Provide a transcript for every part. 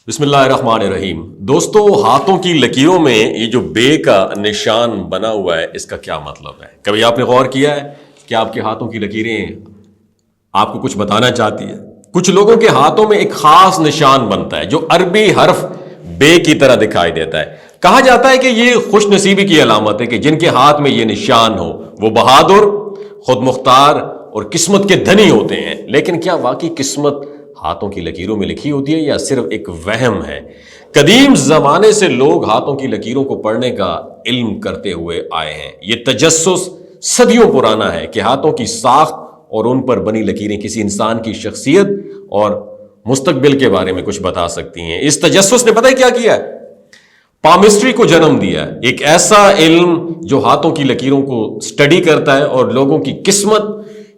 بسم اللہ الرحمن الرحیم۔ دوستو، ہاتھوں کی لکیروں میں یہ جو بے کا نشان بنا ہوا ہے، اس کا کیا مطلب ہے؟ کبھی آپ نے غور کیا ہے کہ آپ کے ہاتھوں کی لکیریں آپ کو کچھ بتانا چاہتی ہے؟ کچھ لوگوں کے ہاتھوں میں ایک خاص نشان بنتا ہے جو عربی حرف بے کی طرح دکھائی دیتا ہے۔ کہا جاتا ہے کہ یہ خوش نصیبی کی علامت ہے کہ جن کے ہاتھ میں یہ نشان ہو وہ بہادر، خود مختار اور قسمت کے دھنی ہوتے ہیں۔ لیکن کیا واقعی قسمت ہاتھوں کی لکیروں میں لکھی ہوتی ہے یا صرف ایک وہم ہے؟ قدیم زمانے سے لوگ ہاتھوں کی لکیروں کو پڑھنے کا علم کرتے ہوئے آئے ہیں۔ یہ تجسس صدیوں پرانا ہے کہ ہاتھوں کی ساخت اور ان پر بنی لکیریں کسی انسان کی شخصیت اور مستقبل کے بارے میں کچھ بتا سکتی ہیں۔ اس تجسس نے پتہ ہے کیا کیا ہے؟ پامسٹری کو جنم دیا ہے، ایک ایسا علم جو ہاتھوں کی لکیروں کو سٹڈی کرتا ہے اور لوگوں کی قسمت،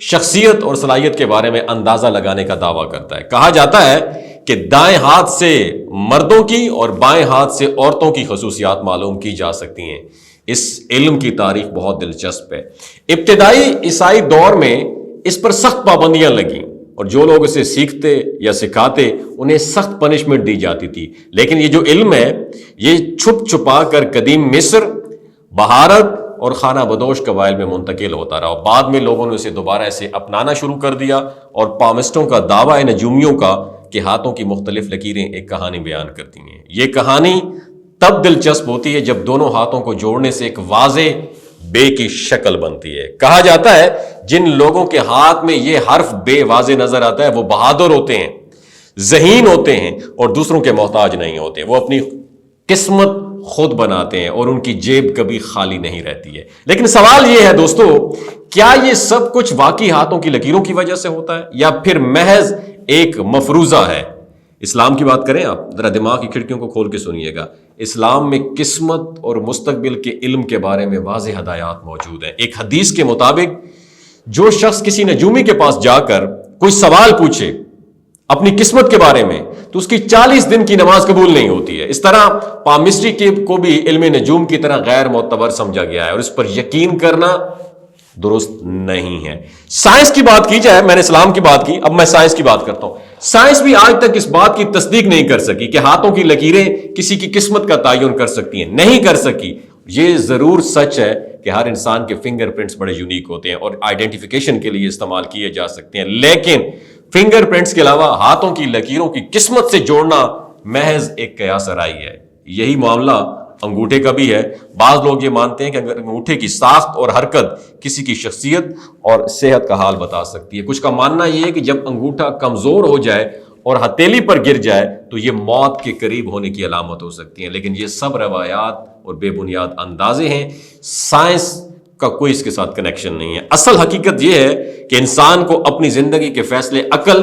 شخصیت اور صلاحیت کے بارے میں اندازہ لگانے کا دعویٰ کرتا ہے۔ کہا جاتا ہے کہ دائیں ہاتھ سے مردوں کی اور بائیں ہاتھ سے عورتوں کی خصوصیات معلوم کی جا سکتی ہیں۔ اس علم کی تاریخ بہت دلچسپ ہے۔ ابتدائی عیسائی دور میں اس پر سخت پابندیاں لگیں اور جو لوگ اسے سیکھتے یا سکھاتے انہیں سخت پنشمنٹ دی جاتی تھی۔ لیکن یہ جو علم ہے یہ چھپ چھپا کر قدیم مصر، بھارت اور خانہ بدوش قبائل میں منتقل ہوتا رہا۔ بعد میں لوگوں نے اسے دوبارہ اسے اپنانا شروع کر دیا اور پامسٹوں کا دعویٰ ہے، نجومیوں کا، کہ ہاتھوں کی مختلف لکیریں ایک کہانی بیان کرتی ہیں۔ یہ کہانی تب دلچسپ ہوتی ہے جب دونوں ہاتھوں کو جوڑنے سے ایک واضح بے کی شکل بنتی ہے۔ کہا جاتا ہے جن لوگوں کے ہاتھ میں یہ حرف بے واضح نظر آتا ہے وہ بہادر ہوتے ہیں، ذہین ہوتے ہیں اور دوسروں کے محتاج نہیں ہوتے۔ وہ اپنی قسمت خود بناتے ہیں اور ان کی جیب کبھی خالی نہیں رہتی ہے۔ لیکن سوال یہ ہے دوستو، کیا یہ سب کچھ واقعی ہاتھوں کی لکیروں کی وجہ سے ہوتا ہے یا پھر محض ایک مفروضہ ہے؟ اسلام کی بات کریں، آپ ذرا دماغ کی کھڑکیوں کو کھول کے سنیے گا۔ اسلام میں قسمت اور مستقبل کے علم کے بارے میں واضح ہدایات موجود ہیں۔ ایک حدیث کے مطابق جو شخص کسی نجومی کے پاس جا کر کوئی سوال پوچھے اپنی قسمت کے بارے میں تو اس کی 40 دن کی نماز قبول نہیں ہوتی ہے۔ اس طرح پامسٹری کو بھی علم نجوم کی طرح غیر معتبر سمجھا گیا ہے اور اس پر یقین کرنا درست نہیں ہے۔ سائنس کی بات کی جائے، میں نے اسلام کی بات کی، اب میں سائنس کی بات کرتا ہوں۔ سائنس بھی آج تک اس بات کی تصدیق نہیں کر سکی کہ ہاتھوں کی لکیریں کسی کی قسمت کا تعین کر سکتی ہیں، نہیں کر سکی۔ یہ ضرور سچ ہے کہ ہر انسان کے فنگر پرنٹس بڑے یونیک ہوتے ہیں اور آئیڈینٹیفیکیشن کے لیے استعمال کیے جا سکتے ہیں، لیکن فنگر پرنٹس کے علاوہ ہاتھوں کی لکیروں کی قسمت سے جوڑنا محض ایک قیاس آرائی ہے۔ یہی معاملہ انگوٹھے کا بھی ہے۔ بعض لوگ یہ مانتے ہیں کہ اگر انگوٹھے کی ساخت اور حرکت کسی کی شخصیت اور صحت کا حال بتا سکتی ہے۔ کچھ کا ماننا یہ ہے کہ جب انگوٹھا کمزور ہو جائے اور ہتھیلی پر گر جائے تو یہ موت کے قریب ہونے کی علامت ہو سکتی ہے۔ لیکن یہ سب روایات اور بے بنیاد اندازے ہیں، سائنس کا کوئی اس کے ساتھ کنیکشن نہیں ہے۔ اصل حقیقت یہ ہے کہ انسان کو اپنی زندگی کے فیصلے عقل،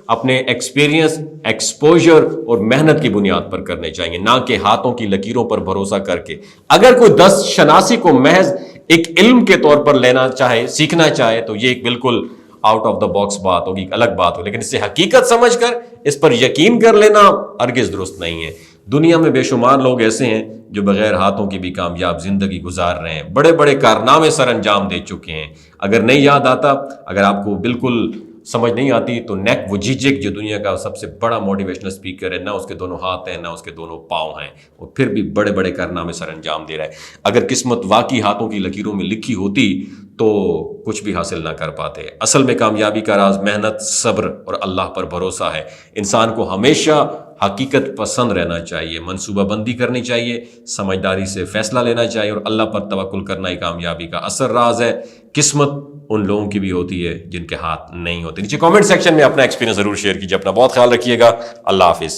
اپنے ایکسپیرینس، ایکسپوجر اور محنت کی بنیاد پر کرنے چاہیے، نہ کہ ہاتھوں کی لکیروں پر بھروسہ کر کے۔ اگر کوئی دست شناسی کو محض ایک علم کے طور پر لینا چاہے، سیکھنا چاہے تو یہ ایک بالکل آؤٹ آف دا باکس بات ہوگی، الگ بات ہو، لیکن اسے حقیقت سمجھ کر اس پر یقین کر لینا ہرگز درست نہیں ہے۔ دنیا میں بے شمار لوگ ایسے ہیں جو بغیر ہاتھوں کی بھی کامیاب زندگی گزار رہے ہیں، بڑے بڑے کارنامے سر انجام دے چکے ہیں۔ اگر نہیں یاد آتا، اگر آپ کو بالکل سمجھ نہیں آتی تو نیک ووجیچک جو دنیا کا سب سے بڑا موٹیویشنل اسپیکر ہے، نہ اس کے دونوں ہاتھ ہیں نہ اس کے دونوں پاؤں ہیں، وہ پھر بھی بڑے بڑے کارنامے سر انجام دے رہا ہے۔ اگر قسمت واقعی ہاتھوں کی لکیروں میں لکھی ہوتی تو کچھ بھی حاصل نہ کر پاتے۔ اصل میں کامیابی کا راز محنت، صبر اور اللہ پر بھروسہ ہے۔ انسان کو ہمیشہ حقیقت پسند رہنا چاہیے، منصوبہ بندی کرنی چاہیے، سمجھداری سے فیصلہ لینا چاہیے اور اللہ پر توکل کرنا ہی کامیابی کا اصل راز ہے۔ قسمت ان لوگوں کی بھی ہوتی ہے جن کے ہاتھ نہیں ہوتے۔ نیچے کامنٹ سیکشن میں اپنا ایکسپیرینس ضرور شیئر کیجیے۔ اپنا بہت خیال رکھیے گا۔ اللہ حافظ۔